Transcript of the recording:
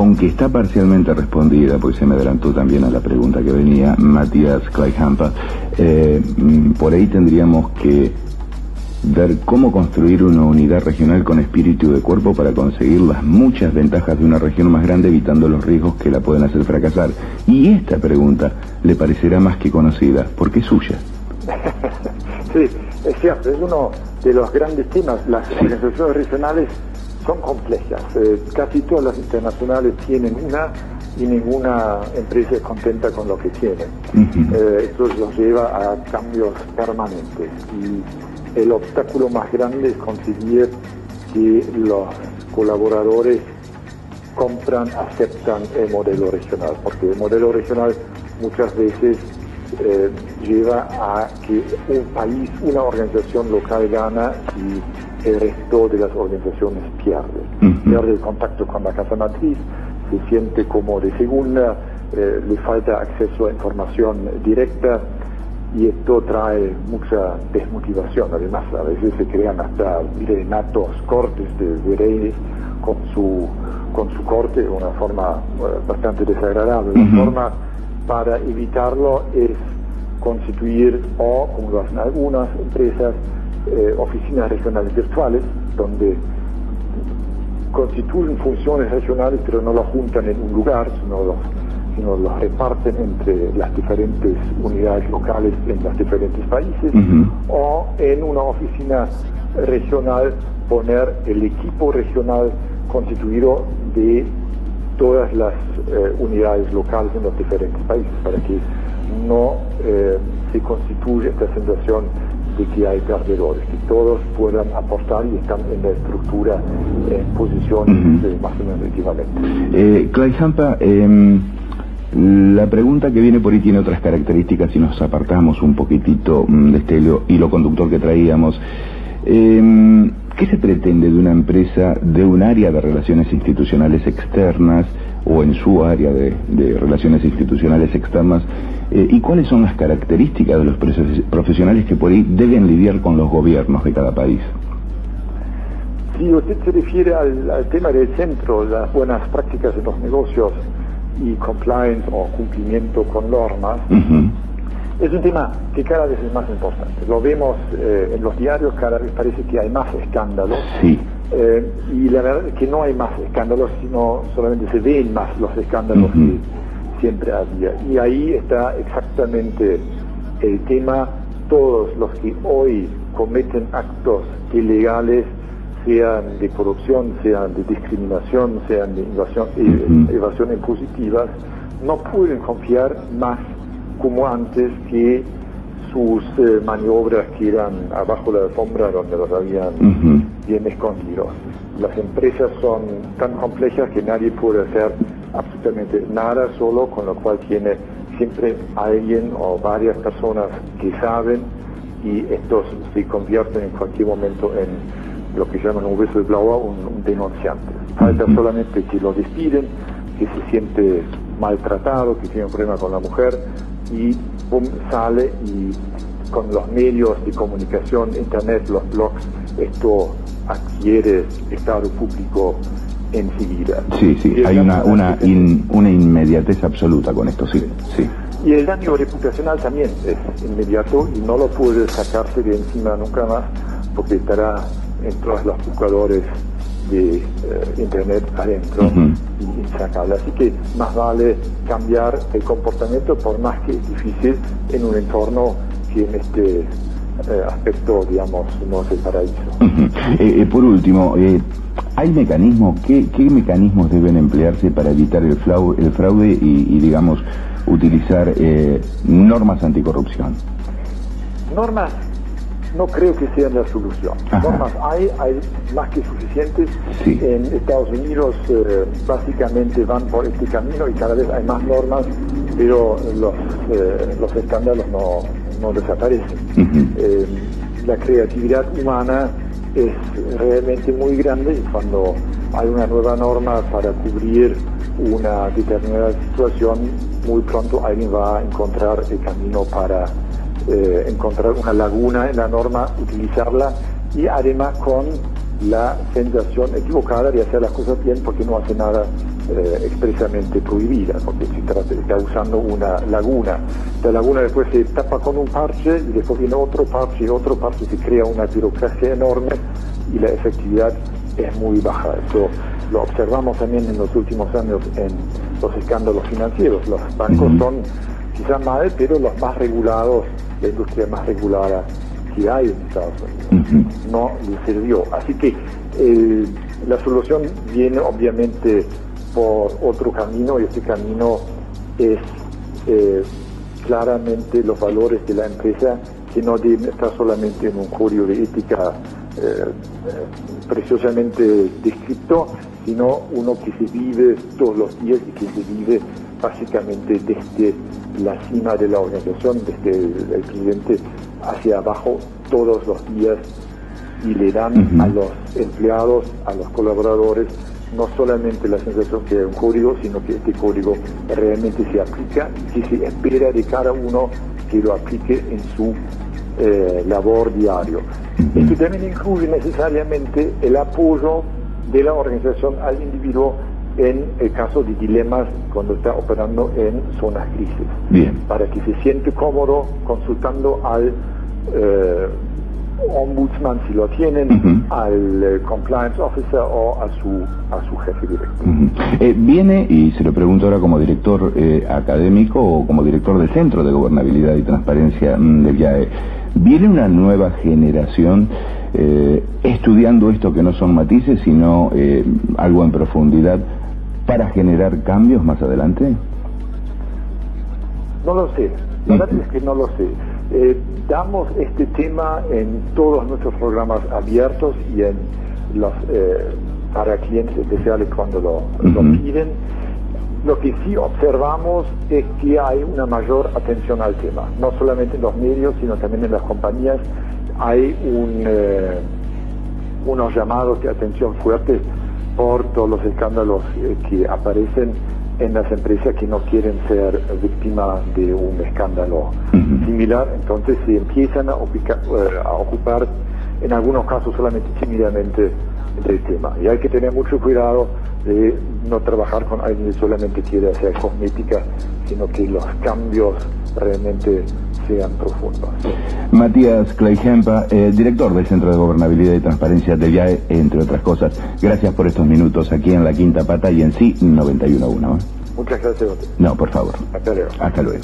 aunque está parcialmente respondida, pues se me adelantó también a la pregunta que venía Matías Kleihämper, por ahí tendríamos que ver cómo construir una unidad regional con espíritu de cuerpo para conseguir las muchas ventajas de una región más grande, evitando los riesgos que la pueden hacer fracasar. Y esta pregunta le parecerá más que conocida, porque es suya. Sí, es cierto, es uno de los grandes temas. Las organizaciones regionales son complejas. Casi todas las internacionales tienen una y ninguna empresa es contenta con lo que tiene. Esto los lleva a cambios permanentes. Y el obstáculo más grande es conseguir que los colaboradores compran, aceptan el modelo regional, porque el modelo regional muchas veces lleva a que un país, una organización local gana y el resto de las organizaciones pierde. Pierde el contacto con la casa matriz, se siente como de segunda, le falta acceso a información directa y esto trae mucha desmotivación. Además, a veces se crean hasta renatos cortes de reyes con su corte de una forma bastante desagradable. La forma para evitarlo es constituir, o como lo hacen algunas empresas, oficinas regionales virtuales, donde constituyen funciones regionales pero no lo juntan en un lugar, sino los reparten entre las diferentes unidades locales en los diferentes países, o en una oficina regional poner el equipo regional constituido de todas las unidades locales en los diferentes países, para que no se constituya esta sensación de que hay perdedores, que todos puedan aportar y están en la estructura en posiciones más o menos equivalentes. Kleihämper, la pregunta que viene por ahí tiene otras características si nos apartamos un poquitito de este hilo conductor que traíamos. ¿Qué se pretende de una empresa de un área de relaciones institucionales externas o en su área de relaciones institucionales externas? ¿Y cuáles son las características de los profesionales que por ahí deben lidiar con los gobiernos de cada país? Si usted se refiere al tema del centro, las buenas prácticas de los negocios y compliance o cumplimiento con normas, es un tema que cada vez es más importante. Lo vemos en los diarios, cada vez parece que hay más escándalos. Sí. Y la verdad es que no hay más escándalos, sino solamente se ven más los escándalos que siempre había. Y ahí está exactamente el tema. Todos los que hoy cometen actos ilegales, sean de corrupción, sean de discriminación, sean de evasión impositivas, no pueden confiar más como antes que sus maniobras que eran abajo de la alfombra, donde los habían bien escondidos. Las empresas son tan complejas que nadie puede hacer absolutamente nada solo, con lo cual tiene siempre alguien o varias personas que saben, y estos se convierten en cualquier momento en lo que llaman un whistleblower, un denunciante. Falta solamente que lo despiden, que se siente maltratado, que tiene un problema con la mujer, y boom, sale, y con los medios de comunicación, internet, los blogs, esto adquiere estado público enseguida. Sí, hay una inmediatez absoluta con esto, sí. Y el daño reputacional también es inmediato y no lo puede sacarse de encima nunca más, porque estará en todos los buscadores de internet adentro y insacable. Así que más vale cambiar el comportamiento, por más que es difícil en un entorno que en este aspecto, digamos, no es el paraíso. Por último, ¿hay mecanismos? ¿Qué mecanismos deben emplearse para evitar el fraude y digamos, utilizar normas anticorrupción? Normas no creo que sean la solución. Normas hay más que suficientes. Sí. En Estados Unidos básicamente van por este camino y cada vez hay más normas, pero los escándalos no desaparecen. La creatividad humana es realmente muy grande, y cuando hay una nueva norma para cubrir una determinada situación, muy pronto alguien va a encontrar el camino para encontrar una laguna en la norma, utilizarla, y además con la sensación equivocada de hacer las cosas bien porque no hace nada expresamente prohibida, porque se trata de estar usando una laguna. La laguna después se tapa con un parche y después viene otro parche y otro parche, se crea una burocracia enorme y la efectividad es muy baja. Eso lo observamos también en los últimos años en los escándalos financieros. Los bancos son quizás mal, pero los más regulados, la industria más regulada que hay en Estados Unidos. No le sirvió. Así que la solución viene obviamente por otro camino, y este camino es claramente los valores de la empresa, que no deben estar solamente en un código de ética preciosamente descrito, sino uno que se vive todos los días y que se vive básicamente desde la cima de la organización, desde el cliente hacia abajo todos los días, y le dan a los empleados, a los colaboradores, no solamente la sensación que hay un código, sino que este código realmente se aplica y que se espera de cada uno que lo aplique en su labor diario. Esto también incluye necesariamente el apoyo de la organización al individuo en el caso de dilemas cuando está operando en zonas grises, para que se siente cómodo consultando al ombudsman si lo tienen, al compliance officer o a su jefe directo. Viene, y se lo pregunto ahora como director académico o como director del Centro de Gobernabilidad y Transparencia del IAE, ¿viene una nueva generación estudiando esto que no son matices, sino algo en profundidad para generar cambios más adelante? No lo sé, la verdad es que no lo sé. Damos este tema en todos nuestros programas abiertos y en los para clientes especiales cuando lo piden. Lo que sí observamos es que hay una mayor atención al tema, no solamente en los medios, sino también en las compañías. Hay unos llamados de atención fuertes por todos los escándalos que aparecen en las empresas que no quieren ser víctimas de un escándalo similar. Entonces se empiezan a ocupar, en algunos casos solamente tímidamente, del tema. Y hay que tener mucho cuidado de no trabajar con alguien que solamente quiere hacer cosmética, sino que los cambios realmente sean profundos. Matías Kleihempa, director del Centro de Gobernabilidad y Transparencia del IAE, entre otras cosas. Gracias por estos minutos aquí en La Quinta Pata y en Sí 91.1. Muchas gracias a usted. No, por favor. Hasta luego. Hasta luego.